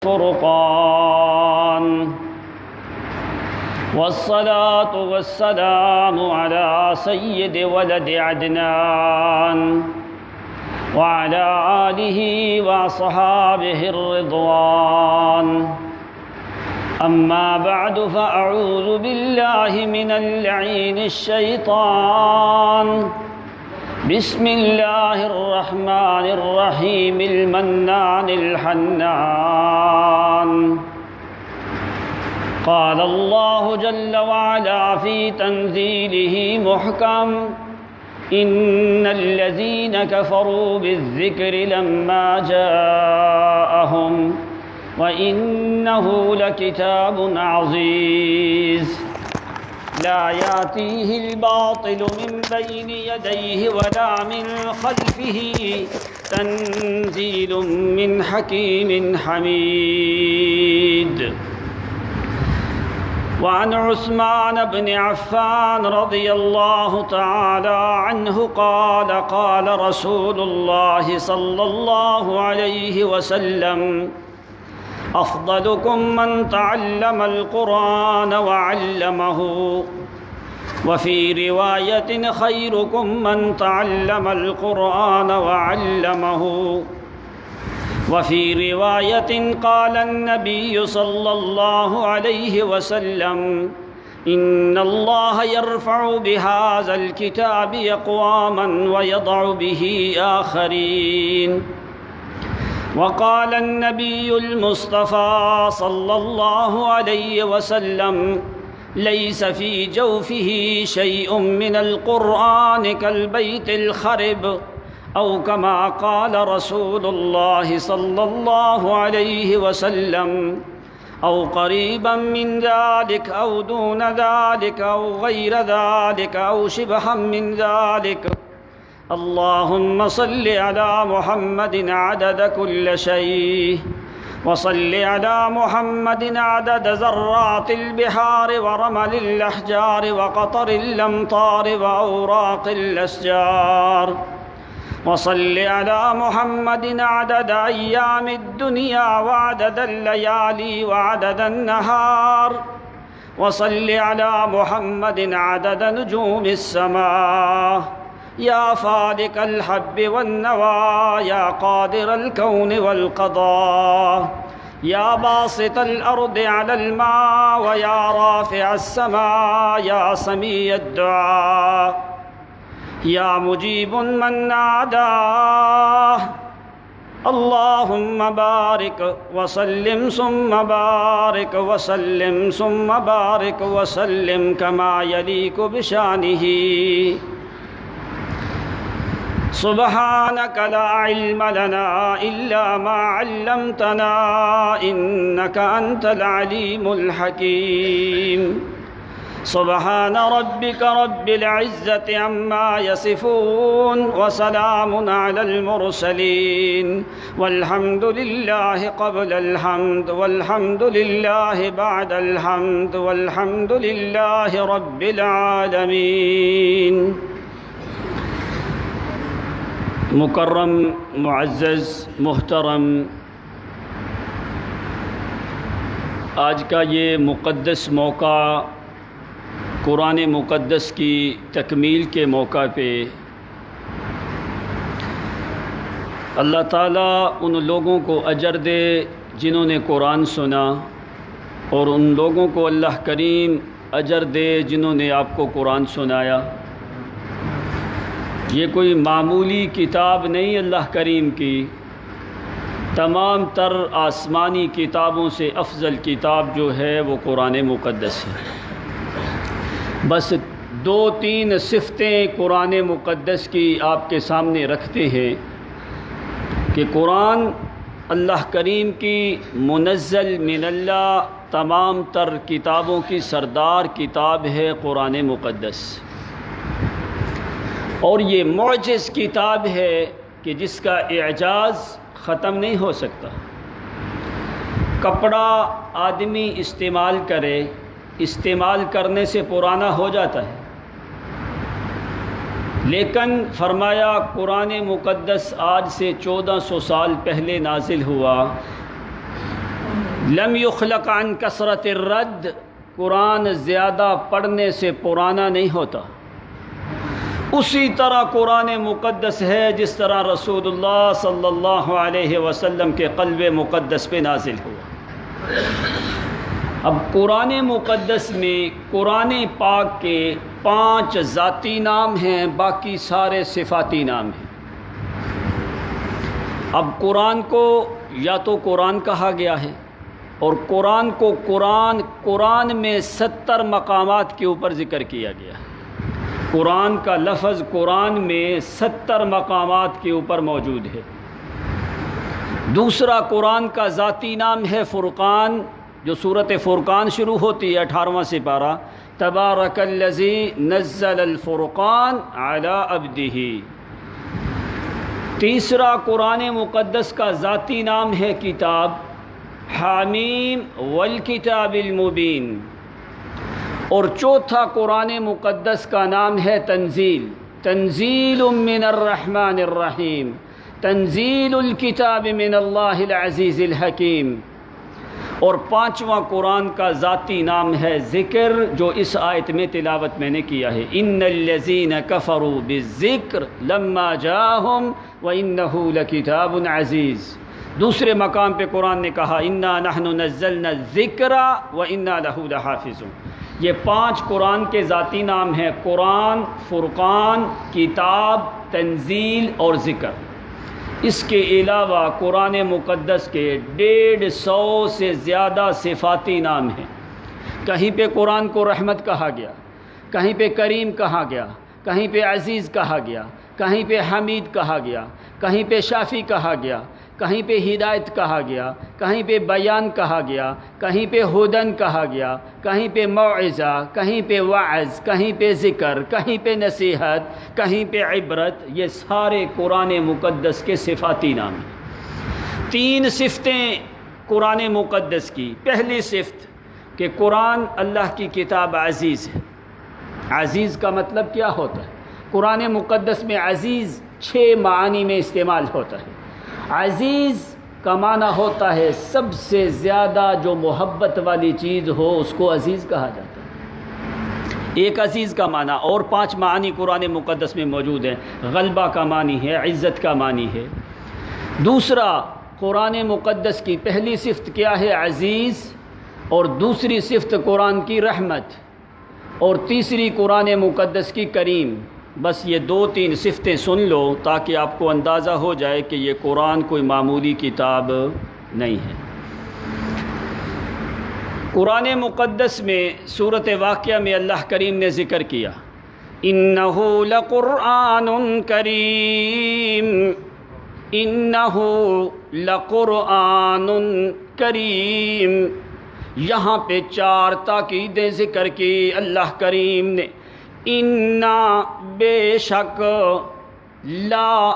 فرقان والصلاة والسلام على سيد ولد عدنان وعلى آله وصحابه الرضوان. أما بعد فأعوذ بالله من اللعين الشيطان. بسم الله الرحمن الرحيم المنان الحنان. قال الله جل وعلا في تنزيله محكم: إن الذين كفروا بالذكر لما جاءهم وإنه لكتاب عزيز لا يأتيه الباطل من بين يديه ولا من خلفه تنزيل من حكيم حميد. وعن عثمان بن عفان رضي الله تعالى عنه قال: قال رسول الله صلى الله عليه وسلم: أفضلكم من تعلم القرآن وعلمه. وفي رواية: خيركم من تعلم القرآن وعلمه. وفي رواية: قال النبي صلى الله عليه وسلم: إن الله يرفع بهذا الكتاب أقواما ويضع به آخرين. وقال النبي المصطفى صلى الله عليه وسلم: ليس في جوفه شيء من القرآن كالبيت الخرب، أو كما قال رسول الله صلى الله عليه وسلم، أو قريبا من ذلك أو دون ذلك أو غير ذلك أو شبها من ذلك. اللهم صل على محمد عدد كل شيء، وصل على محمد عدد ذرات البحار ورمل الأحجار وقطر الأمطار وأوراق الأشجار. وصل على محمد عدد أيام الدنيا وعدد الليالي وعدد النهار. وصل على محمد عدد نجوم السماء. يا فالق الحب والنوى، يا قادر الكون والقضاء، يا باسط الأرض على الماء، ويا رافع السماء، يا سميع الدعاء، يا مجيب من ناداه. اللهم بارك وسلم ثم بارك وسلم ثم بارك وسلم كما يليق بشانه. سبحانك لا علم لنا إلا ما علمتنا إنك أنت العليم الحكيم. سبحان ربك رب العزة عما يصفون وسلام على المرسلين والحمد لله قبل الحمد والحمد لله بعد الحمد والحمد لله رب العالمين. مکرم، معزز، محترم، آج کا یہ مقدس موقع قرآن مقدس کی تکمیل کے موقع پہ اللہ تعالیٰ ان لوگوں کو اجر دے جنہوں نے قرآن سنا، اور ان لوگوں کو اللہ کریم اجر دے جنہوں نے آپ کو قرآن سنایا۔ یہ کوئی معمولی کتاب نہیں، اللہ کریم کی تمام تر آسمانی کتابوں سے افضل کتاب جو ہے وہ قرآن مقدس ہے۔ بس دو تین صفتیں قرآن مقدس کی آپ کے سامنے رکھتے ہیں کہ قرآن اللہ کریم کی منزل من اللہ تمام تر کتابوں کی سردار کتاب ہے قرآن مقدس، اور یہ معجز کتاب ہے کہ جس کا اعجاز ختم نہیں ہو سکتا۔ کپڑا آدمی استعمال کرے، استعمال کرنے سے پرانا ہو جاتا ہے، لیکن فرمایا قرآن مقدس آج سے 1400 سال پہلے نازل ہوا، لم يخلق عن کثرت الرد، قرآن زیادہ پڑھنے سے پرانا نہیں ہوتا. اسی طرح قرآن مقدس ہے جس طرح رسول اللہ صلی اللہ علیہ وسلم کے قلب مقدس پہ نازل ہوا. اب قرآن مقدس میں قرآن پاک کے 5 ذاتی نام ہیں، باقی سارے صفاتی نام ہیں. اب قرآن کو یا تو قرآن کہا گیا ہے، اور قرآن کو قرآن میں 70 مقامات کے اوپر ذکر کیا گیا ہے. قرآن کا لفظ قرآن میں 70 مقامات کے اوپر موجود ہے. دوسرا قرآن کا ذاتی نام ہے فرقان، جو سورۃ فرقان شروع ہوتی ہے 18واں سپارہ، تبارک الذی نزل الفرقان علی عبدہ. تیسرا قرآن مقدس کا ذاتی نام ہے کتاب، حامیم والکتاب المبین. اور چوتھا قرآن مقدس کا نام ہے تنزیل، تنزیل من الرحمن الرحیم، تنزیل الکتاب من اللہ العزیز الحکیم. اور 5واں قرآن کا ذاتی نام ہے ذکر، جو اس آیت میں تلاوت میں نے کیا ہے، ان الذین کفروا بالذکر لما جاءہم وانہ لکتاب عزیز. دوسرے مقام پہ قرآن نے کہا انا نحن نزلنا الذکر وانا لہ لحافظون. یہ 5 قرآن کے ذاتی نام ہیں، قرآن، فرقان، کتاب، تنزیل اور ذکر. اس کے علاوہ قرآن مقدس کے 150 سے زیادہ صفاتی نام ہیں. کہیں پہ قرآن کو رحمت کہا گیا، کہیں پہ کریم کہا گیا، کہیں پہ عزیز کہا گیا، کہیں پہ حمید کہا گیا، کہیں پہ شافی کہا گیا، کہیں پہ ہدایت کہا گیا، کہیں پہ بیان کہا گیا، کہیں پہ ہدن کہا گیا، کہیں پہ موعظہ، کہیں پہ وعظ، کہیں پہ ذکر، کہیں پہ نصیحت، کہیں پہ عبرت. یہ سارے قرآن مقدس کے صفاتی نام ہیں. 3 صفتیں قرآن مقدس کی. پہلی صفت کہ قرآن اللہ کی کتاب عزیز ہے. عزیز کا مطلب کیا ہوتا ہے؟ قرآن مقدس میں عزیز 6 معانی میں استعمال ہوتا ہے. عزیز کا معنی ہوتا ہے سب سے زیادہ جو محبت والی چیز ہو اس کو عزیز کہا جاتا ہے. ایک عزیز کا معنی، اور 5 معانی قرآن مقدس میں موجود ہیں. غلبہ کا معنی ہے، عزت کا معنی ہے. دوسرا، قرآن مقدس کی پہلی صفت کیا ہے؟ عزیز. اور دوسری صفت قرآن کی رحمت، اور تیسری قرآن مقدس کی کریم. بس یہ 2-3 صفتیں سن لو تاکہ آپ کو اندازہ ہو جائے کہ یہ قرآن کوئی معمولی کتاب نہیں ہے. قرآن مقدس میں سورۃ واقعہ میں اللہ کریم نے ذکر کیا انہ لقرآن کریم، انہ لقرآن کریم. یہاں پہ 4 تاکیدیں ذکر کی اللہ کریم نے. انا بے شک، لا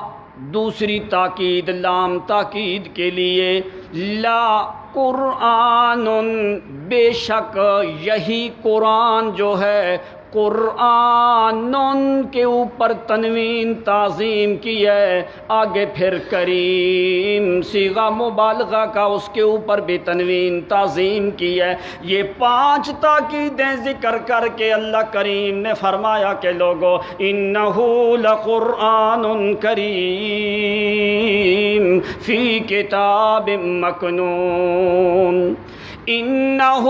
دوسری تاکید لام تاکید کے لیے، لا قرآن بے شک یہی قرآن جو ہے، قرآن کے اوپر تنوین تعظیم کی ہے، آگے پھر کریم صیغہ مبالغہ کا اس کے اوپر بھی تنوین تعظیم کی ہے. یہ 5 تاکیدیں ذکر کر کے اللہ کریم نے فرمایا کہ لوگو انہ لقرآن کریم فی کتاب مکنون. انہ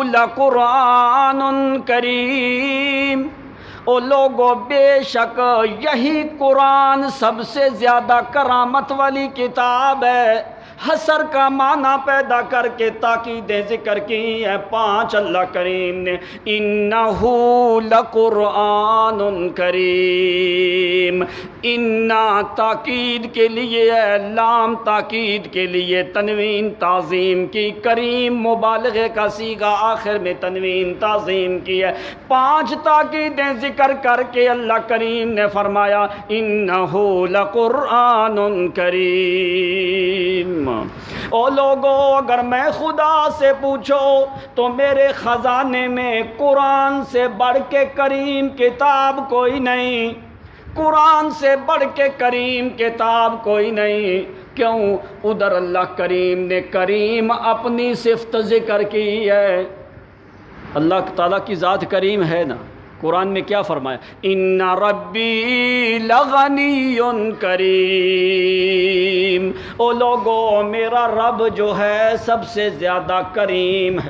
لقرآن کریم، او لوگو بے شک یہی قرآن سب سے زیادہ کرامت والی کتاب ہے. حسر کا معنی پیدا کر کے تاکیدیں ذکر کی ہیں 5 اللہ کریم نے. انہ لقرآن کریم، انا تاکید کے لیے ہے، لام تاکید کے لیے تنوین تعظیم کی، کریم مبالغے کا صیغہ آخر میں تنوین تعظیم کی ہے. 5 تاکیدیں ذکر کر کے اللہ کریم نے فرمایا انہ لقرآن کریم. او لوگو، اگر میں خدا سے پوچھو تو میرے خزانے میں قرآن سے بڑھ کے کریم کتاب کوئی نہیں، قرآن سے بڑھ کے کریم کتاب کوئی نہیں. کیوں؟ ادھر اللہ کریم نے کریم اپنی صفت ذکر کی ہے، اللہ تعالیٰ کی ذات کریم ہے نا۔ قرآن میں کیا فرمایا؟ ان ربی لغنی کریم، او لوگو میرا رب جو ہے سب سے زیادہ کریم ہے،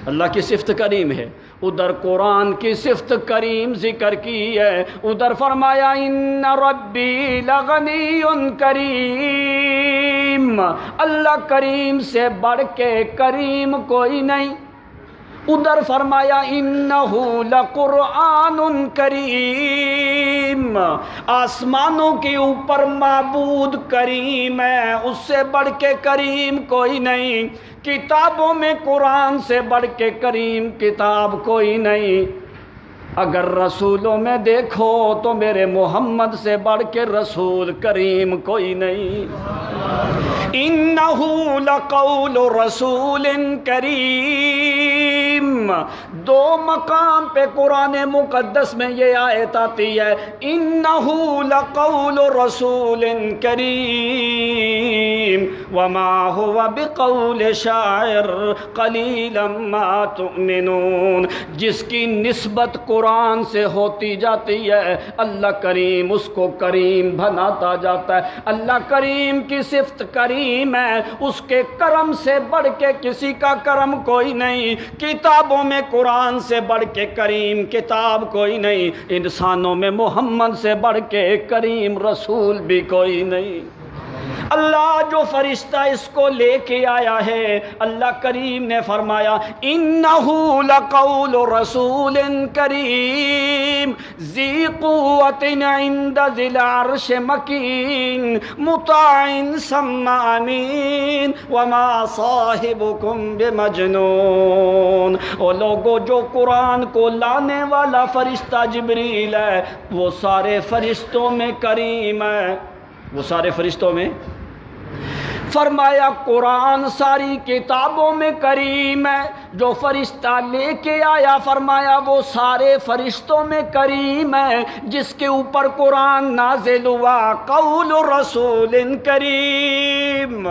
اللہ کی صفت کریم ہے۔ ادھر قرآن کی صفت کریم ذکر کی ہے، ادھر فرمایا ان ربی لغنی کریم، اللہ کریم سے بڑھ کے کریم کوئی نہیں۔ ادھر فرمایا انہ لقرآن کریم، آسمانوں کے اوپر معبود کریم ہے، اس سے بڑھ کے کریم کوئی نہیں۔ کتابوں میں قرآن سے بڑھ کے کریم کتاب کوئی نہیں۔ اگر رسولوں میں دیکھو تو میرے محمد سے بڑھ کے رسول کریم کوئی نہیں۔ انہ لقول رسول کریم، دو مقام پہ قرآن مقدس میں یہ آیت آتی ہے، انہ لقول رسول کریم وما هو بقول شاعر قلیلا ما تؤمنون، جس کی نسبت قرآن سے ہوتی جاتی ہے اللہ کریم اس کو کریم بناتا جاتا ہے۔ اللہ کریم کی صفت کریم ہے، اس کے کرم سے بڑھ کے کسی کا کرم کوئی نہیں۔ کتابوں میں قرآن سے بڑھ کے کریم کتاب کوئی نہیں، انسانوں میں محمد سے بڑھ کے کریم رسول بھی کوئی نہیں۔ اللہ جو فرشتہ اس کو لے کے آیا ہے، اللہ کریم نے فرمایا انہ لقول رسول کریم ذی قوت عند ذی العرش مکین مطاع ثم امین وما صاحبکم بمجنون۔ او لوگو جو قرآن کو لانے والا فرشتہ جبریل ہے وہ سارے فرشتوں میں کریم ہے، وہ سارے فرشتوں میں فرمایا قرآن ساری کتابوں میں کریم ہے، جو فرشتہ لے کے آیا فرمایا وہ سارے فرشتوں میں کریم ہے، جس کے اوپر قرآن نازل ہوا قول رسول کریم،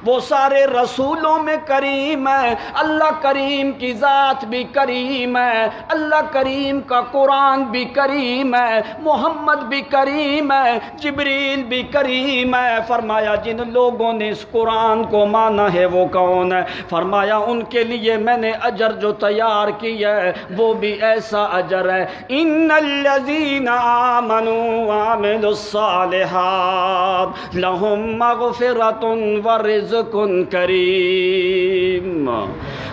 وہ سارے رسولوں میں کریم ہے۔ اللہ کریم کی ذات بھی کریم ہے، اللہ کریم کا قرآن بھی کریم ہے، محمد بھی کریم ہے، جبریل بھی کریم ہے۔ فرمایا جن لوگوں نے اس قرآن کو مانا ہے وہ کون ہے؟ فرمایا ان کے لیے میں نے اجر جو تیار کی ہے وہ بھی ایسا اجر ہے، ان الذین آمنوا وعملوا الصالحات لہم مغفرۃ ورزق کریم۔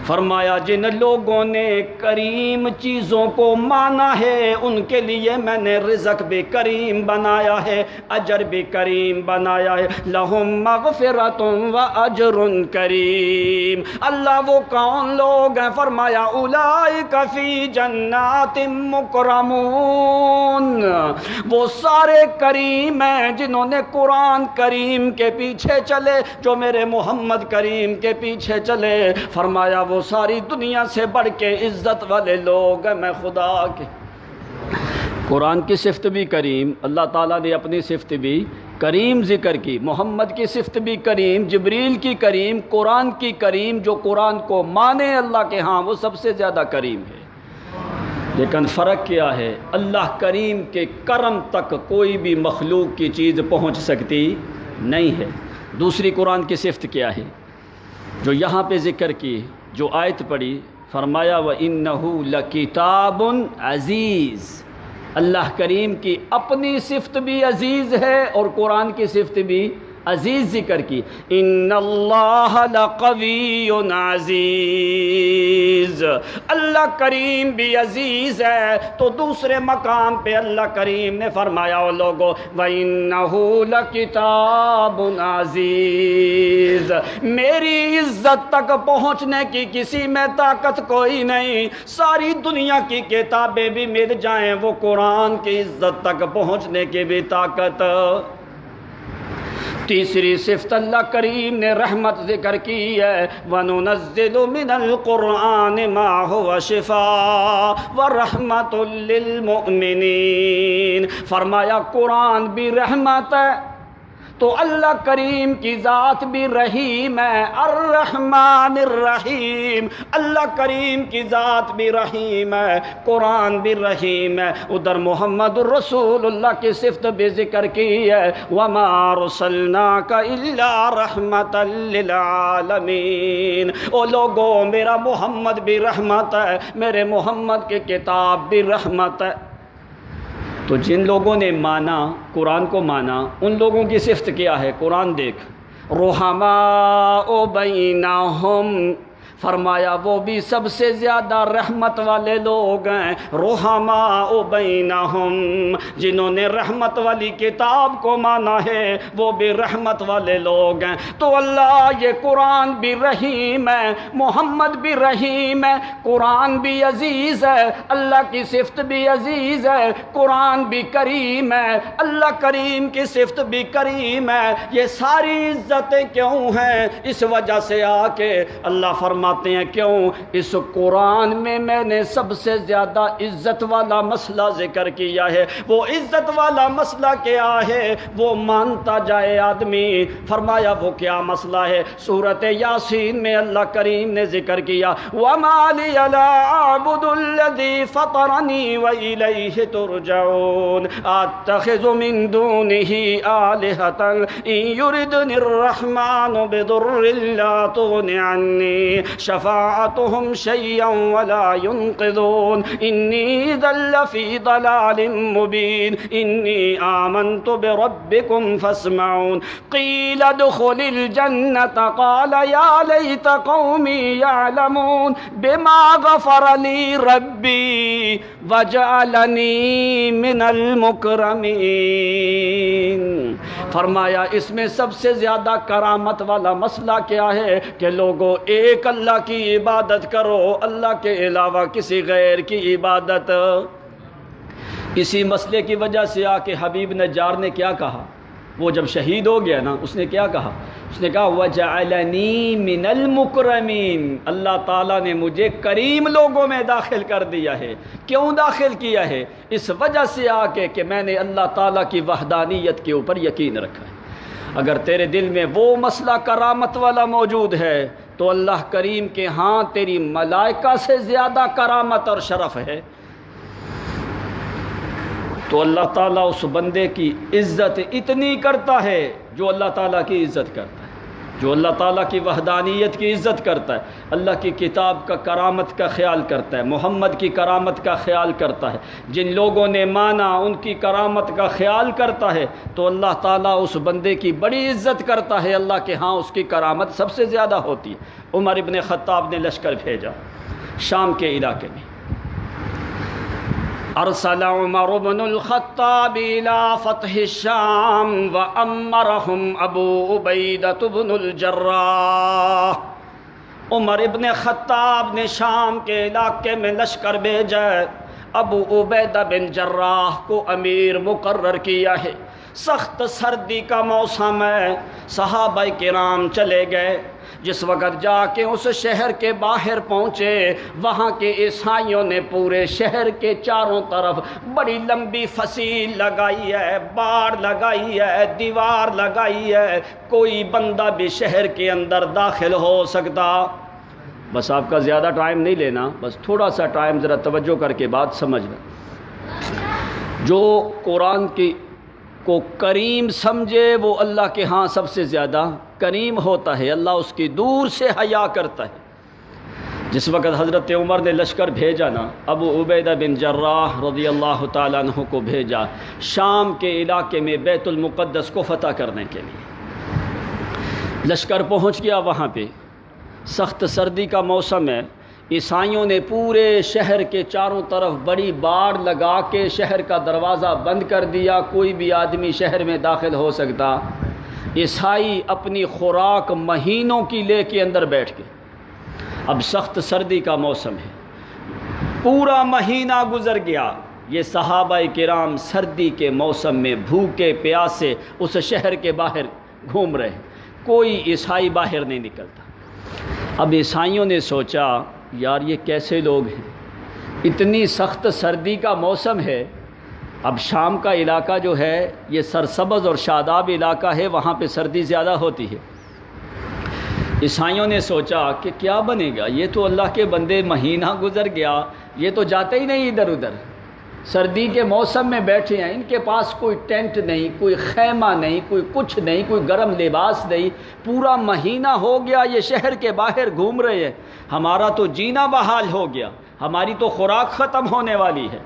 فرمایا جن لوگوں نے کریم چیزوں کو مانا ہے ان کے لیے میں نے رزق بھی کریم بنایا ہے، اجر بھی کریم بنایا ہے، لہم مغفرۃ واجر کریم۔ اللہ وہ کون لوگ ہیں؟ فرمایا اولئک فی جنات مکرمون، وہ سارے کریم ہیں جنہوں نے قرآن کریم کے پیچھے چلے، جو میرے محمد کریم کے پیچھے چلے۔ فرمایا وہ ساری دنیا سے بڑھ کے عزت والے لوگ ہیں میں خدا کے۔ قرآن کی صفت بھی کریم، اللہ تعالیٰ نے اپنی صفت بھی کریم ذکر کی، محمد کی صفت بھی کریم، جبریل کی کریم، قرآن کی کریم، جو قرآن کو مانے اللہ کے ہاں وہ سب سے زیادہ کریم ہے۔ لیکن فرق کیا ہے؟ اللہ کریم کے کرم تک کوئی بھی مخلوق کی چیز پہنچ سکتی نہیں ہے۔ دوسری قرآن کی صفت کیا ہے جو یہاں پہ ذکر کی، جو آیت پڑھی؟ فرمایا وَإِنَّهُ لَكِتَابٌ عَزِيزٌ، اللہ کریم کی اپنی صفت بھی عزیز ہے اور قرآن کی صفت بھی عزیز ذکر کی، ان اللہ لقوی عزیز، اللہ کریم بھی عزیز ہے۔ تو دوسرے مقام پہ اللہ کریم نے فرمایا او لوگو وَإِنَّهُ لَكِتَابٌ عَزِيزٌ، میری عزت تک پہنچنے کی کسی میں طاقت کوئی نہیں، ساری دنیا کی کتابیں بھی مل جائیں وہ قرآن کی عزت تک پہنچنے کی بھی طاقت۔ تیسری صفت اللہ کریم نے رحمت ذکر کی ہے، وَنُنَزِّلُ مِنَ الْقُرْآنِ مَا هُوَ شِفَاءٌ وَرَحْمَةٌ لِّلْمُؤْمِنِينَ۔ فرمایا قرآن بھی رحمت ہے، تو اللہ کریم کی ذات بھی رحیم ہے، الرحمن الرحیم، اللہ کریم کی ذات بھی رحیم ہے، قرآن بھی رحیم ہے۔ ادھر محمد الرسول اللہ کی صفت بھی ذکر کی ہے، وما ارسلناک الا رحمتا للعالمین۔ او لوگوں، میرا محمد بھی رحمت ہے، میرے محمد کی کتاب بھی رحمت ہے۔ تو جن لوگوں نے مانا، قرآن کو مانا، ان لوگوں کی صفت کیا ہے؟ قرآن دیکھ، رحماء بینہم، فرمایا وہ بھی سب سے زیادہ رحمت والے لوگ ہیں۔ رحماء بینہم، جنہوں نے رحمت والی کتاب کو مانا ہے وہ بھی رحمت والے لوگ ہیں۔ تو اللہ یہ قرآن بھی رحیم ہے، محمد بھی رحیم ہے، قرآن بھی عزیز ہے، اللہ کی صفت بھی عزیز ہے، قرآن بھی کریم ہے، اللہ کریم کی صفت بھی کریم ہے۔ یہ ساری عزتیں کیوں ہیں؟ اس وجہ سے آ کے اللہ فرماتے ہیں کیوں؟ اس قرآن میں نے سب سے زیادہ عزت والا مسئلہ ذکر کیا ہے۔ وہ عزت والا مسئلہ کیا ہے؟ وہ مانتا جائے آدمی۔ فرمایا وہ کیا مسئلہ ہے؟ سورۃ یاسین میں اللہ کریم نے ذکر کیا، وَمَا لِيَ لَا أَعْبُدُ الَّذِي فَطَرَنِي وَإِلَيْهِ تُرْجَعُونَ أَتَّخِذُ مِن دُونِهِ آلِهَةً إِن يُرِدْنِ الرَّحْمَنُ بِضُرٍّ لَّا تُغْنِ عَنِّي شفاعتهم شيئا ولا ينقذون إني إذا لفي ضلال مبين إني آمنت بربكم فاسمعون قيل ادخل الجنة قال يا ليت قومي يعلمون بما غفر لي ربي وجعلني من المكرمين۔ فرمایا اس میں سب سے زیادہ کرامت والا مسئلہ کیا ہے کہ لوگوں ایک اللہ کی عبادت کرو، اللہ کے علاوہ کسی غیر کی عبادت۔ اسی مسئلے کی وجہ سے آ کے حبیب نجار نے کیا کہا؟ وہ جب شہید ہو گیا نا، اس نے کیا کہا؟ اس نے کہا وَجَعَلَنِي مِنَ الْمُكْرَمِينَ، اللہ تعالیٰ نے مجھے کریم لوگوں میں داخل کر دیا ہے۔ کیوں داخل کیا ہے؟ اس وجہ سے آ کے کہ میں نے اللہ تعالیٰ کی وحدانیت کے اوپر یقین رکھا ہے۔ اگر تیرے دل میں وہ مسئلہ کرامت والا موجود ہے تو اللہ کریم کے ہاں تیری ملائکہ سے زیادہ کرامت اور شرف ہے۔ تو اللہ تعالیٰ اس بندے کی عزت اتنی کرتا ہے جو اللہ تعالیٰ کی عزت کرتا ہے، جو اللہ تعالیٰ کی وحدانیت کی عزت کرتا ہے، اللہ کی کتاب کا کرامت کا خیال کرتا ہے، محمد کی کرامت کا خیال کرتا ہے، جن لوگوں نے مانا ان کی کرامت کا خیال کرتا ہے، تو اللہ تعالیٰ اس بندے کی بڑی عزت کرتا ہے۔ اللہ کے ہاں اس کی کرامت سب سے زیادہ ہوتی ہے۔ عمر ابن خطاب نے لشکر بھیجا شام کے علاقے میں۔ ارسل عمر بن الخطاب الى فتح الشام وامرهم ابو عبیدۃ بن الجراح۔ عمر ابن خطاب نے شام کے علاقے میں لشکر بھیجا، ابو عبیدہ بن جراح کو امیر مقرر کیا ہے۔ سخت سردی کا موسم ہے، صحابہ کرام چلے گئے۔ جس وقت جا کے اس شہر کے باہر پہنچے، وہاں کے عیسائیوں نے پورے شہر کے چاروں طرف بڑی لمبی فصیل لگائی ہے، باڑ لگائی ہے، دیوار لگائی ہے، کوئی بندہ بھی شہر کے اندر داخل ہو سکتا۔ بس آپ کا زیادہ ٹائم نہیں لینا، بس تھوڑا سا ٹائم ذرا توجہ کر کے بات سمجھنا۔ جو قرآن کی کو کریم سمجھے وہ اللہ کے ہاں سب سے زیادہ کریم ہوتا ہے، اللہ اس کی دور سے حیا کرتا ہے۔ جس وقت حضرت عمر نے لشکر بھیجا نا، ابو عبیدہ بن جراح رضی اللہ تعالیٰ عنہ کو بھیجا شام کے علاقے میں بیت المقدس کو فتح کرنے کے لیے۔ لشکر پہنچ گیا وہاں پہ، سخت سردی کا موسم ہے، عیسائیوں نے پورے شہر کے چاروں طرف بڑی باڑ لگا کے شہر کا دروازہ بند کر دیا، کوئی بھی آدمی شہر میں داخل ہو سکتا۔ عیسائی اپنی خوراک مہینوں کی لے کے اندر بیٹھ گئے۔ اب سخت سردی کا موسم ہے، پورا مہینہ گزر گیا، یہ صحابہ کرام سردی کے موسم میں بھوکے پیاسے اس شہر کے باہر گھوم رہے ہیں، کوئی عیسائی باہر نہیں نکلتا۔ اب عیسائیوں نے سوچا یار یہ کیسے لوگ ہیں، اتنی سخت سردی کا موسم ہے، اب شام کا علاقہ جو ہے یہ سرسبز اور شاداب علاقہ ہے، وہاں پہ سردی زیادہ ہوتی ہے۔ عیسائیوں نے سوچا کہ کیا بنے گا، یہ تو اللہ کے بندے مہینہ گزر گیا، یہ تو جاتے ہی نہیں ادھر ادھر، سردی کے موسم میں بیٹھے ہیں، ان کے پاس کوئی ٹینٹ نہیں، کوئی خیمہ نہیں، کوئی کچھ نہیں، کوئی گرم لباس نہیں، پورا مہینہ ہو گیا یہ شہر کے باہر گھوم رہے ہیں، ہمارا تو جینا بحال ہو گیا، ہماری تو خوراک ختم ہونے والی ہے۔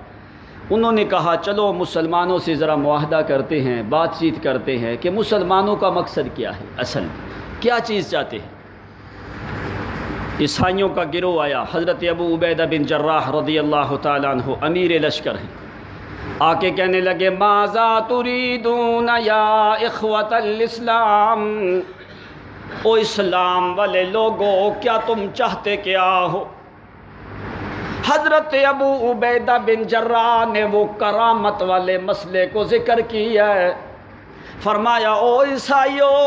انہوں نے کہا چلو مسلمانوں سے ذرا معاہدہ کرتے ہیں، بات چیت کرتے ہیں کہ مسلمانوں کا مقصد کیا ہے، اصل کیا چیز چاہتے ہیں۔ عیسائیوں کا گروہ آیا، حضرت ابو عبیدہ بن جراح رضی اللہ تعالیٰ عنہ امیر لشکر ہیں، آ کے کہنے لگے ماذا تریدون یا اخوۃ الاسلام، او اسلام والے لوگوں کیا تم چاہتے کیا ہو؟ حضرت ابو عبیدہ بن جراح نے وہ کرامت والے مسئلے کو ذکر کیا ہے، فرمایا او عیسائیوں،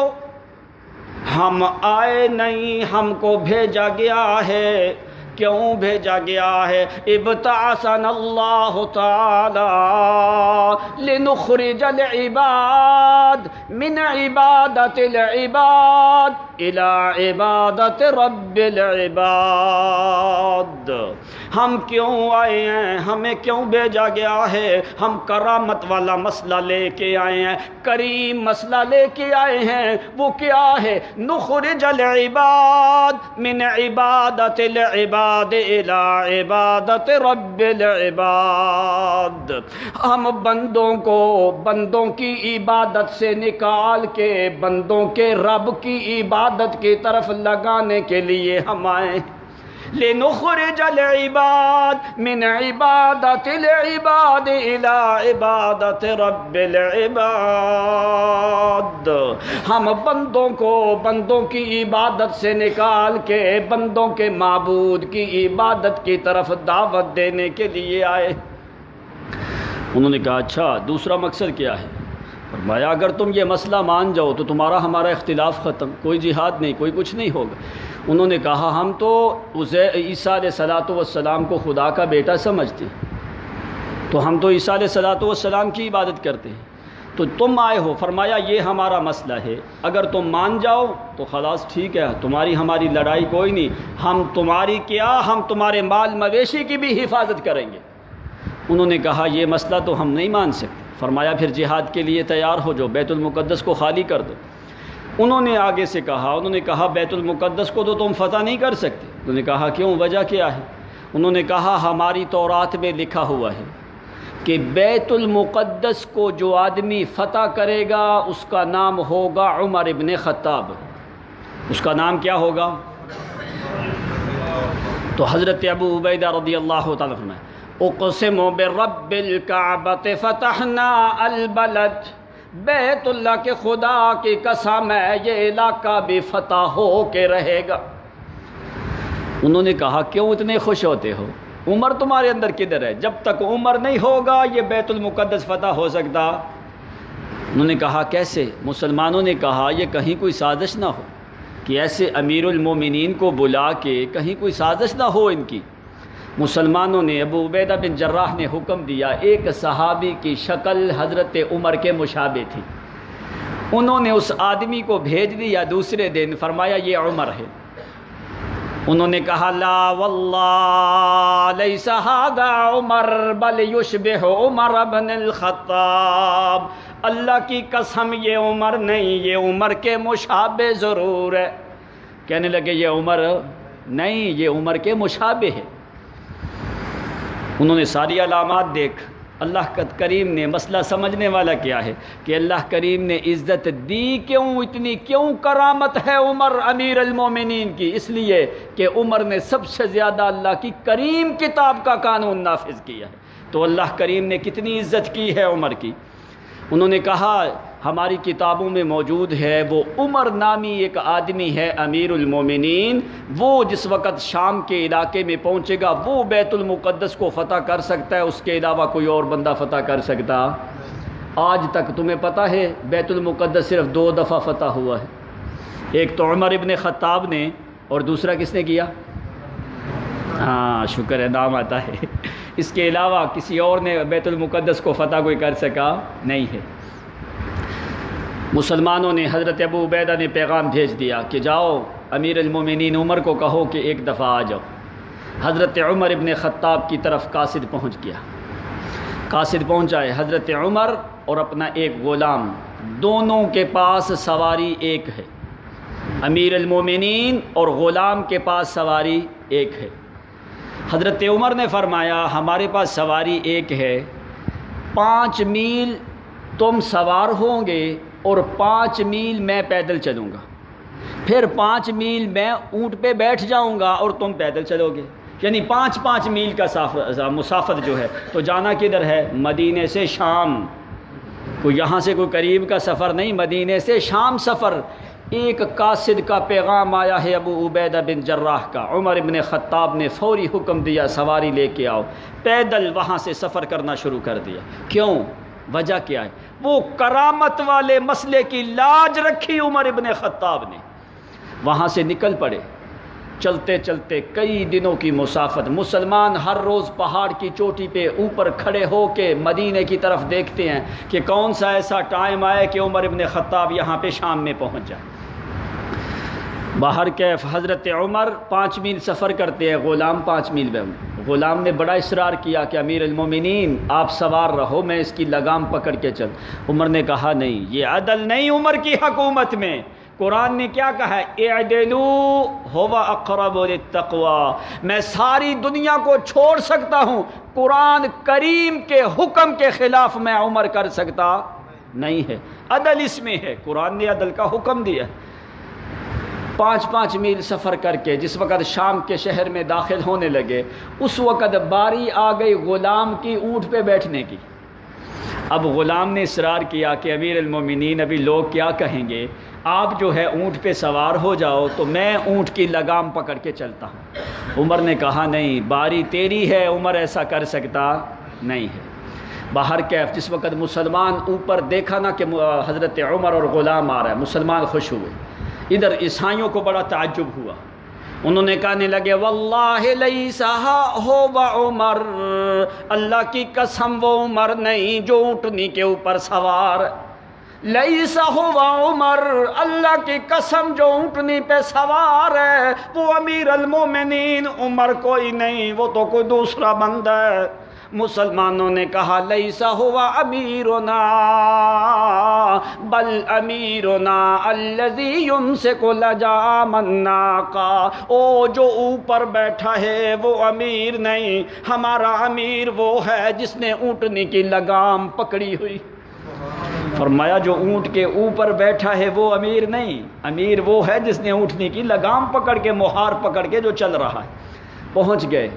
ہم آئے نہیں، ہم کو بھیجا گیا ہے۔ کیوں بھیجا گیا ہے؟ ابتعثنا اللہ تعالی لنخرج العباد من عبادت العباد الى عبادت رب العباد۔ ہم کیوں آئے ہیں، ہمیں کیوں بھیجا گیا ہے؟ ہم کرامت والا مسئلہ لے کے آئے ہیں، کریم مسئلہ لے کے آئے ہیں۔ وہ کیا ہے؟ نخرج العباد من عبادت العباد الى عبادت رب العباد۔ ہم بندوں کو بندوں کی عبادت سے نکال کے بندوں کے رب کی عبادت کی طرف لگانے کے لیے ہم آئے۔ لنخرج العباد من عبادت العباد الى عبادت رب العباد۔ ہم بندوں کو بندوں کی عبادت سے نکال کے بندوں کے معبود کی عبادت کی طرف دعوت دینے کے لیے آئے۔ انہوں نے کہا اچھا دوسرا مقصد کیا ہے؟ فرمایا اگر تم یہ مسئلہ مان جاؤ تو تمہارا ہمارا اختلاف ختم، کوئی جہاد نہیں، کوئی کچھ نہیں ہوگا۔ انہوں نے کہا ہم تو عیسیٰ علیہ السلام کو خدا کا بیٹا سمجھتے ہیں، تو ہم تو عیسیٰ علیہ السلام کی عبادت کرتے ہیں، تو تم آئے ہو۔ فرمایا یہ ہمارا مسئلہ ہے، اگر تم مان جاؤ تو خلاص ٹھیک ہے، تمہاری ہماری لڑائی کوئی نہیں، ہم تمہاری کیا ہم تمہارے مال مویشی کی بھی حفاظت کریں گے۔ انہوں نے کہا یہ مسئلہ تو ہم نہیں مان سکتے۔ فرمایا پھر جہاد کے لیے تیار ہو جاؤ، بیت المقدس کو خالی کر دو۔ انہوں نے آگے سے کہا، انہوں نے کہا بیت المقدس کو تو تم فتح نہیں کر سکتے۔ انہوں نے کہا کیوں، وجہ کیا ہے؟ انہوں نے کہا ہماری تورات میں لکھا ہوا ہے کہ بیت المقدس کو جو آدمی فتح کرے گا اس کا نام ہوگا عمر ابن خطاب۔ اس کا نام کیا ہوگا؟ تو حضرت ابو عبیدہ رضی اللہ تعالیٰ عنہ اقسم برب الکعبۃ فتحنا البلد، بیت اللہ کے خدا کی قسم ہے یہ علاقہ بھی فتح ہو کے رہے گا۔ انہوں نے کہا کیوں اتنے خوش ہوتے ہو؟ عمر تمہارے اندر کدھر ہے؟ جب تک عمر نہیں ہوگا یہ بیت المقدس فتح ہو سکتا۔ انہوں نے کہا کیسے؟ مسلمانوں نے کہا یہ کہیں کوئی سازش نہ ہو کہ ایسے امیر المومنین کو بلا کے کہیں کوئی سازش نہ ہو ان کی۔ مسلمانوں نے ابو عبیدہ بن جراح نے حکم دیا، ایک صحابی کی شکل حضرت عمر کے مشابہ تھی، انہوں نے اس آدمی کو بھیج دیا دوسرے دن، فرمایا یہ عمر ہے۔ انہوں نے کہا لا واللہ لیس ھذا عمر بل یشبہ عمر بن الخطاب، اللہ کی قسم یہ عمر نہیں، یہ عمر کے مشابہ ضرور ہے۔ کہنے لگے یہ عمر نہیں، یہ عمر کے مشابہ ہے۔ انہوں نے ساری علامات دیکھ، اللہ کریم نے مسئلہ سمجھنے والا کیا ہے کہ اللہ کریم نے عزت دی کیوں، اتنی کیوں کرامت ہے عمر امیر المومنین کی؟ اس لیے کہ عمر نے سب سے زیادہ اللہ کی کریم کتاب کا قانون نافذ کیا ہے، تو اللہ کریم نے کتنی عزت کی ہے عمر کی۔ انہوں نے کہا ہماری کتابوں میں موجود ہے وہ عمر نامی ایک آدمی ہے امیر المومنین، وہ جس وقت شام کے علاقے میں پہنچے گا وہ بیت المقدس کو فتح کر سکتا ہے، اس کے علاوہ کوئی اور بندہ فتح کر سکتا؟ آج تک تمہیں پتہ ہے بیت المقدس صرف 2 دفعہ فتح ہوا ہے، ایک تو عمر ابن خطاب نے اور دوسرا کس نے کیا؟ ہاں شکر ہے نام آتا ہے، اس کے علاوہ کسی اور نے بیت المقدس کو فتح کوئی کر سکا نہیں ہے۔ مسلمانوں نے، حضرت ابو عبیدہ نے پیغام بھیج دیا کہ جاؤ امیر المومنین عمر کو کہو کہ ایک دفعہ آ جاؤ۔ حضرت عمر ابن خطاب کی طرف قاصد پہنچ گیا۔ قاصد پہنچا ہے، حضرت عمر اور اپنا ایک غلام، دونوں کے پاس سواری ایک ہے۔ امیر المومنین اور غلام کے پاس سواری ایک ہے۔ حضرت عمر نے فرمایا ہمارے پاس سواری ایک ہے، 5 میل تم سوار ہوں گے اور 5 میل میں پیدل چلوں گا، پھر 5 میل میں اونٹ پہ بیٹھ جاؤں گا اور تم پیدل چلو گے، یعنی 5 میل کا مسافت جو ہے۔ تو جانا کدھر ہے؟ مدینے سے شام، کوئی یہاں سے کوئی قریب کا سفر نہیں، مدینے سے شام سفر۔ ایک قاصد کا پیغام آیا ہے ابو عبیدہ بن جراح کا، عمر ابن خطاب نے فوری حکم دیا سواری لے کے آؤ، پیدل وہاں سے سفر کرنا شروع کر دیا۔ کیوں؟ وجہ کیا ہے؟ وہ کرامت والے مسئلے کی لاج رکھی عمر ابن خطاب نے۔ وہاں سے نکل پڑے، چلتے چلتے کئی دنوں کی مسافت۔ مسلمان ہر روز پہاڑ کی چوٹی پہ اوپر کھڑے ہو کے مدینے کی طرف دیکھتے ہیں کہ کون سا ایسا ٹائم آئے کہ عمر ابن خطاب یہاں پہ شام میں پہنچ جائے۔ باہر کیف حضرت عمر 5 میل سفر کرتے ہیں، غلام 5 میل میں۔ غلام نے بڑا اصرار کیا کہ امیر المومنین آپ سوار رہو، میں اس کی لگام پکڑ کے چل۔ عمر نے کہا نہیں، یہ عدل نہیں عمر کی حکومت میں۔ قرآن نے کیا کہا ہے؟ اعدلوا هو اقرب للتقوی۔ میں ساری دنیا کو چھوڑ سکتا ہوں، قرآن کریم کے حکم کے خلاف میں عمر کر سکتا نہیں ہے۔ عدل اس میں ہے، قرآن نے عدل کا حکم دیا۔ 5 میل سفر کر کے جس وقت شام کے شہر میں داخل ہونے لگے، اس وقت باری آ گئی غلام کی اونٹ پہ بیٹھنے کی۔ اب غلام نے اصرار کیا کہ امیر المومنین ابھی لوگ کیا کہیں گے، آپ جو ہے اونٹ پہ سوار ہو جاؤ تو میں اونٹ کی لگام پکڑ کے چلتا ہوں۔ عمر نے کہا نہیں، باری تیری ہے، عمر ایسا کر سکتا نہیں ہے۔ باہر کیف جس وقت مسلمان اوپر دیکھا نا کہ حضرت عمر اور غلام آ رہا ہے، مسلمان خوش ہوئے۔ ادھر عیسائیوں کو بڑا تعجب ہوا، انہوں نے کہنے لگے واللہ لیس ہو عمر، اللہ کی قسم وہ عمر نہیں جو اونٹنی کے اوپر سوار، لیس ہو عمر، اللہ کی قسم جو اونٹنی پہ سوار ہے وہ امیر المومنین عمر کوئی نہیں، وہ تو کوئی دوسرا بندہ ہے۔ مسلمانوں نے کہا لیس ہوا امیرنا بل امیرنا الذی یمسک لجام الناقہ، او جو اوپر بیٹھا ہے وہ امیر نہیں، ہمارا امیر وہ ہے جس نے اونٹنی کی لگام پکڑی ہوئی۔ فرمایا جو اونٹ کے اوپر بیٹھا ہے وہ امیر نہیں، امیر وہ ہے جس نے اونٹنی کی لگام پکڑ کے، مہار پکڑ کے جو چل رہا ہے۔ پہنچ گئے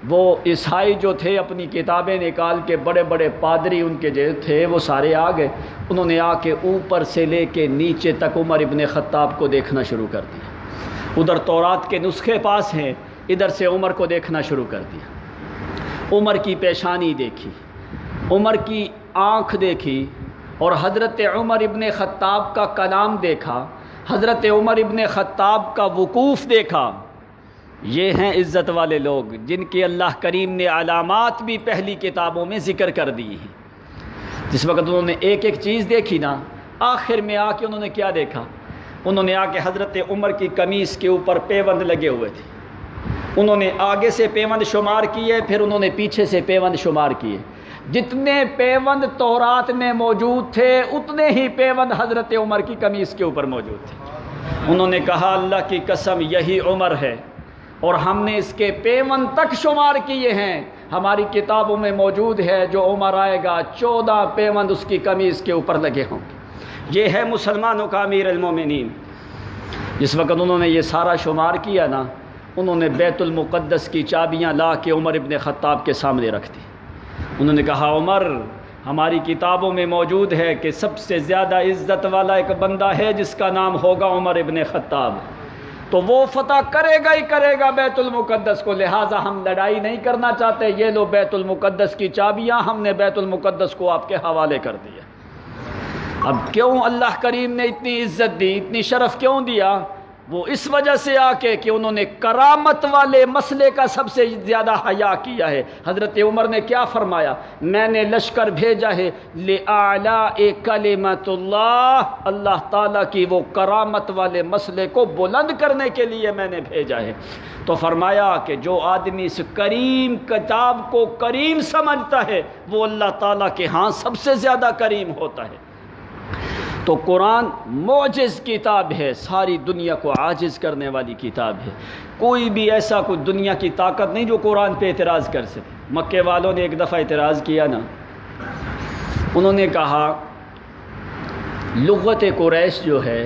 وہ عیسائی جو تھے، اپنی کتابیں نکال کے، بڑے بڑے پادری ان کے جو تھے وہ سارے آ گئے، انہوں نے آ کے اوپر سے لے کے نیچے تک عمر ابن خطاب کو دیکھنا شروع کر دیا۔ ادھر تورات کے نسخے پاس ہیں، ادھر سے عمر کو دیکھنا شروع کر دیا۔ عمر کی پیشانی دیکھی، عمر کی آنکھ دیکھی، اور حضرت عمر ابن خطاب کا کلام دیکھا، حضرت عمر ابن خطاب کا وقوف دیکھا۔ یہ ہیں عزت والے لوگ جن کے اللہ کریم نے علامات بھی پہلی کتابوں میں ذکر کر دی ہیں۔ جس وقت انہوں نے ایک ایک چیز دیکھی نا، آخر میں آ کے انہوں نے کیا دیکھا؟ انہوں نے آ کے حضرت عمر کی قمیص کے اوپر پیوند لگے ہوئے تھے، انہوں نے آگے سے پیوند شمار کیے، پھر انہوں نے پیچھے سے پیوند شمار کیے۔ جتنے پیوند تورات میں موجود تھے اتنے ہی پیوند حضرت عمر کی قمیص کے اوپر موجود تھے۔ انہوں نے کہا اللہ کی قسم یہی عمر ہے، اور ہم نے اس کے پیوند تک شمار کیے ہیں، ہماری کتابوں میں موجود ہے جو عمر آئے گا 14 پیوند اس کی قمیص کے اوپر لگے ہوں گے۔ یہ ہے مسلمانوں کا امیر المومنین۔ جس وقت انہوں نے یہ سارا شمار کیا نا، انہوں نے بیت المقدس کی چابیاں لا کے عمر ابن خطاب کے سامنے رکھ دی۔ انہوں نے کہا عمر، ہماری کتابوں میں موجود ہے کہ سب سے زیادہ عزت والا ایک بندہ ہے جس کا نام ہوگا عمر ابن خطاب، تو وہ فتح کرے گا ہی کرے گا بیت المقدس کو، لہٰذا ہم لڑائی نہیں کرنا چاہتے، یہ لو بیت المقدس کی چابیاں، ہم نے بیت المقدس کو آپ کے حوالے کر دیا۔ اب کیوں اللہ کریم نے اتنی عزت دی، اتنی شرف کیوں دیا؟ وہ اس وجہ سے آ کے کہ انہوں نے کرامت والے مسئلے کا سب سے زیادہ حیا کیا ہے۔ حضرت عمر نے کیا فرمایا؟ میں نے لشکر بھیجا ہے لِأَعْلَاءِ کلمۃ اللہ، اللہ تعالیٰ کی وہ کرامت والے مسئلے کو بلند کرنے کے لیے میں نے بھیجا ہے۔ تو فرمایا کہ جو آدمی اس کریم کتاب کو کریم سمجھتا ہے وہ اللہ تعالیٰ کے ہاں سب سے زیادہ کریم ہوتا ہے۔ تو قرآن معجز کتاب ہے، ساری دنیا کو عاجز کرنے والی کتاب ہے۔ کوئی بھی ایسا کوئی دنیا کی طاقت نہیں جو قرآن پہ اعتراض کر سکے۔ مکے والوں نے ایک دفعہ اعتراض کیا نا، انہوں نے کہا لغت قریش جو ہے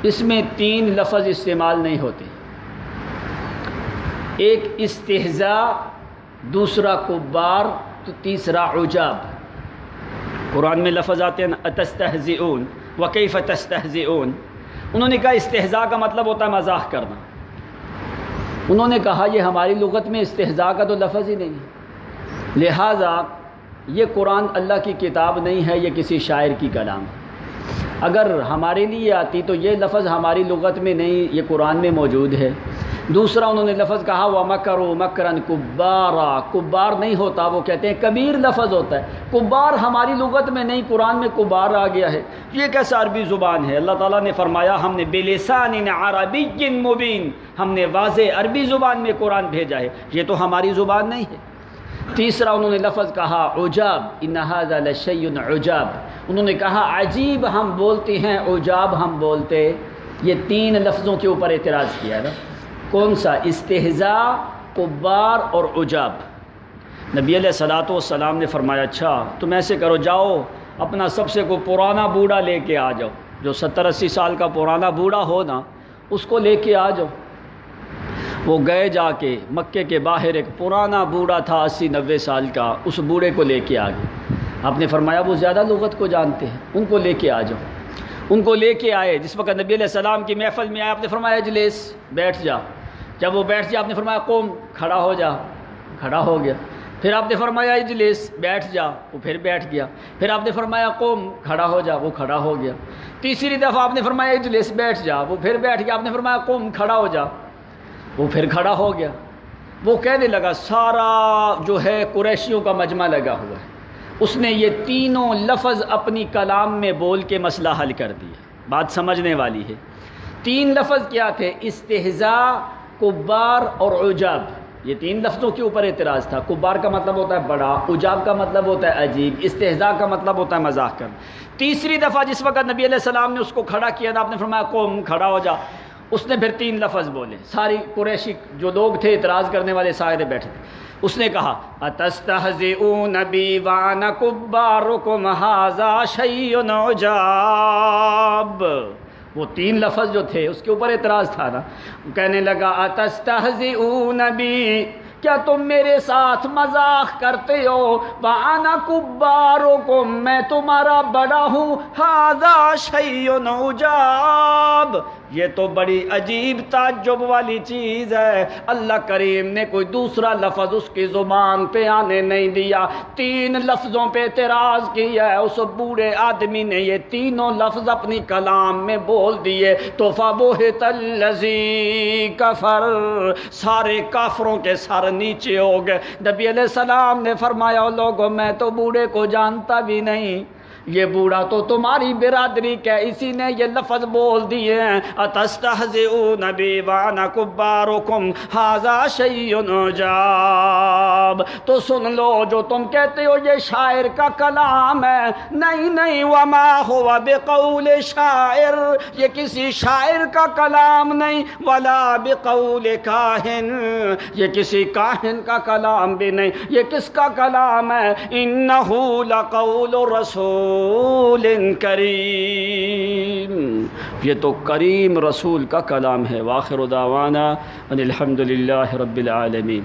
اس میں 3 لفظ استعمال نہیں ہوتے، ایک استہزاء، دوسرا کبار، تو تیسرا عجاب۔ قرآن میں لفظ آتے ہیں اتستہزئون وکیف تستہزئون۔ انہوں نے کہا استہزاء کا مطلب ہوتا ہے مزاح کرنا۔ انہوں نے کہا یہ ہماری لغت میں استہزاء کا تو لفظ ہی نہیں ہے، لہٰذا یہ قرآن اللہ کی کتاب نہیں ہے، یہ کسی شاعر کی کلام ہے۔ اگر ہمارے لیے آتی تو یہ لفظ ہماری لغت میں نہیں، یہ قرآن میں موجود ہے۔ دوسرا انہوں نے لفظ کہا وَمَكَرُوا مَكْرًا كُبَّارًا، کبار نہیں ہوتا، وہ کہتے ہیں کبیر لفظ ہوتا ہے۔ کبار ہماری لغت میں نہیں، قرآن میں کبار آ گیا ہے۔ یہ کیسا عربی زبان ہے؟ اللہ تعالیٰ نے فرمایا ہم نے بِلِسَانٍ عَرَبِيٍّ مُبِينٍ، ہم نے واضح عربی زبان میں قرآن بھیجا ہے، یہ تو ہماری زبان نہیں ہے۔ تیسرا انہوں نے لفظ کہا عجاب، إِنَّ هَذَا لَشَيْءٌ عُجاب، انہوں نے کہا عجیب ہم بولتے ہیں، عجاب ہم بولتے۔ یہ 3 لفظوں کے اوپر اعتراض کیا ہے نا۔ کون سا؟ استہزاء، کبار اور عجاب۔ نبی علیہ الصلوۃ والسلام نے فرمایا اچھا تم ایسے کرو، جاؤ اپنا سب سے کوئی پرانا بوڑھا لے کے آ جاؤ، جو 70-80 سال کا پرانا بوڑھا ہو نا اس کو لے کے آ جاؤ۔ وہ گئے، جا کے مکے کے باہر ایک پرانا بوڑھا تھا 80-90 سال کا، اس بوڑھے کو لے کے آ گئے۔ آپ نے فرمایا وہ زیادہ لغت کو جانتے ہیں، ان کو لے کے آ جاؤ۔ ان کو لے کے آئے، جس وقت نبی علیہ السلام کی محفل میں آئے آپ نے فرمایا اجلس، بیٹھ جا۔ جب وہ بیٹھ جا آپ نے فرمایا قوم، کھڑا ہو جا، کھڑا ہو گیا۔ پھر آپ نے فرمایا اجلس، بیٹھ جا، وہ پھر بیٹھ گیا۔ پھر آپ نے فرمایا قوم، کھڑا ہو جا، وہ کھڑا ہو گیا۔ تیسری دفعہ آپ نے فرمایا اجلس، بیٹھ جا، وہ پھر بیٹھ گیا۔ آپ نے فرمایا قوم، کھڑا ہو جا، وہ پھر کھڑا ہو گیا۔ وہ کہنے لگا سارا جو ہے قریشیوں کا مجمع لگا ہوا ہے، اس نے یہ 3 لفظ اپنی کلام میں بول کے مسئلہ حل کر دیا۔ بات سمجھنے والی ہے۔ 3 لفظ کیا تھے؟ استہزاء، کبار اور عجاب۔ یہ 3 لفظوں کے اوپر اعتراض تھا۔ کبار کا مطلب ہوتا ہے بڑا، عجاب کا مطلب ہوتا ہے عجیب، استہزاء کا مطلب ہوتا ہے مذاق کرنا۔ تیسری دفعہ جس وقت نبی علیہ السلام نے اس کو کھڑا کیا نا، آپ نے فرمایا قوم، کھڑا ہو جا، اس نے پھر 3 لفظ بولے۔ ساری قریشی جو لوگ تھے اعتراض کرنے والے سارے بیٹھے تھے۔ اس نے کہا اتستہزئون بی وانا کبارکم ھذا شیء عجاب۔ وہ 3 لفظ جو تھے اس کے اوپر اعتراض تھا نا۔ وہ کہنے لگا اتستہزئون بی، کیا تم میرے ساتھ مذاق کرتے ہو؟ وانا کبارکم، میں تمہارا بڑا ہوں، ھذا شیء عجاب، یہ تو بڑی عجیب تعجب والی چیز ہے۔ اللہ کریم نے کوئی دوسرا لفظ اس کی زبان پہ آنے نہیں دیا، 3 لفظوں پہ اعتراض کیا ہے۔ اس بوڑھے آدمی نے یہ 3 لفظ اپنی کلام میں بول دیے تو فَبُہِتَ الَّذِی کَفَرَ، سارے کافروں کے سر نیچے ہو گئے۔ نبی علیہ السلام نے فرمایا لوگوں میں تو بوڑھے کو جانتا بھی نہیں، یہ بوڑھا تو تمہاری برادری کا، اسی نے یہ لفظ بول دیے ہیں اتستہزئون بی وانا کبارکم ھذا شیء عجاب۔ تو سن لو جو تم کہتے ہو یہ شاعر کا کلام ہے، نہیں نہیں، وما ہوا بقول شاعر، یہ کسی شاعر کا کلام نہیں، ولا بقول کاہن، یہ کسی کاہن کا کلام بھی نہیں۔ یہ کس کا کلام ہے؟ انہ لقول رسول کریم، یہ تو کریم رسول کا کلام ہے۔ وآخر دعوانا ان الحمد للہ رب العالمین۔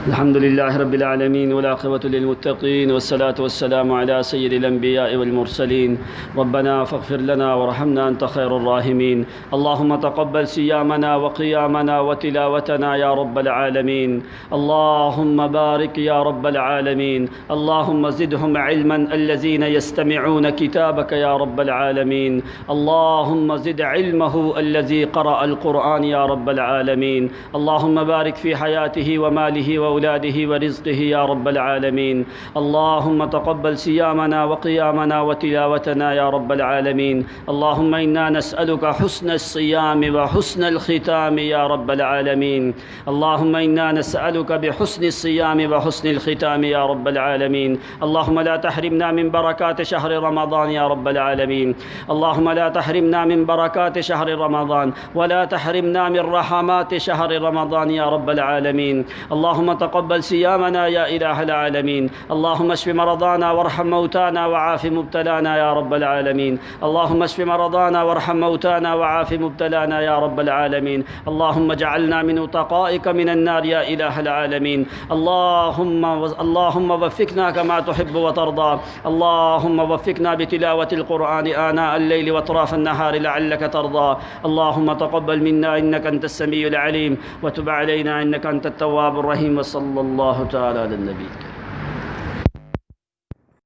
الحمد لله رب العالمين والعاقبة للمتقين والصلاة والسلام على سيد الأنبياء والمرسلين. ربنا فاغفر لنا وارحمنا أنت خير الراحمين. اللهم تقبل صيامنا وقيامنا وتلاوتنا يا رب العالمين. اللهم بارك يا رب العالمين. اللهم زدهم علما الذين يستمعون كتابك يا رب العالمين. اللهم زد علمه الذي قرأ القرآن يا رب العالمين. اللهم بارك في حياته وماله وأولاده ورزقه يا رب العالمين. اللهم تقبل صيامنا وقيامنا وتلاوتنا يا رب العالمين. اللهم إنا نسألك حسن الصيام وحسن الختام يا رب العالمين. اللهم إنا نسألك بحسن الصيام وحسن الختام يا رب العالمين. اللهم لا تحرمنا من بركات شهر رمضان يا رب العالمين. اللهم لا تحرمنا من بركات شهر رمضان ولا تحرمنا من رحمات شهر رمضان يا رب العالمين. اللهم تقبل صيامنا يا إله العالمين. اللهم اشف مرضانا وارحم موتانا وعاف مبتلانا يا رب العالمين. اللهم اشف مرضانا وارحم موتانا وعاف مبتلانا يا رب العالمين. اللهم اجعلنا من عتقائك من النار يا إله العالمين. اللهم وفقنا كما تحب وترضى. اللهم وفقنا بتلاوة القرآن آناء الليل وأطراف النهار لعلك ترضى. اللهم تقبل منا إنك أنت السميع العليم وتب علينا إنك أنت التواب الرحيم. وصلى الله تعالى على النبي.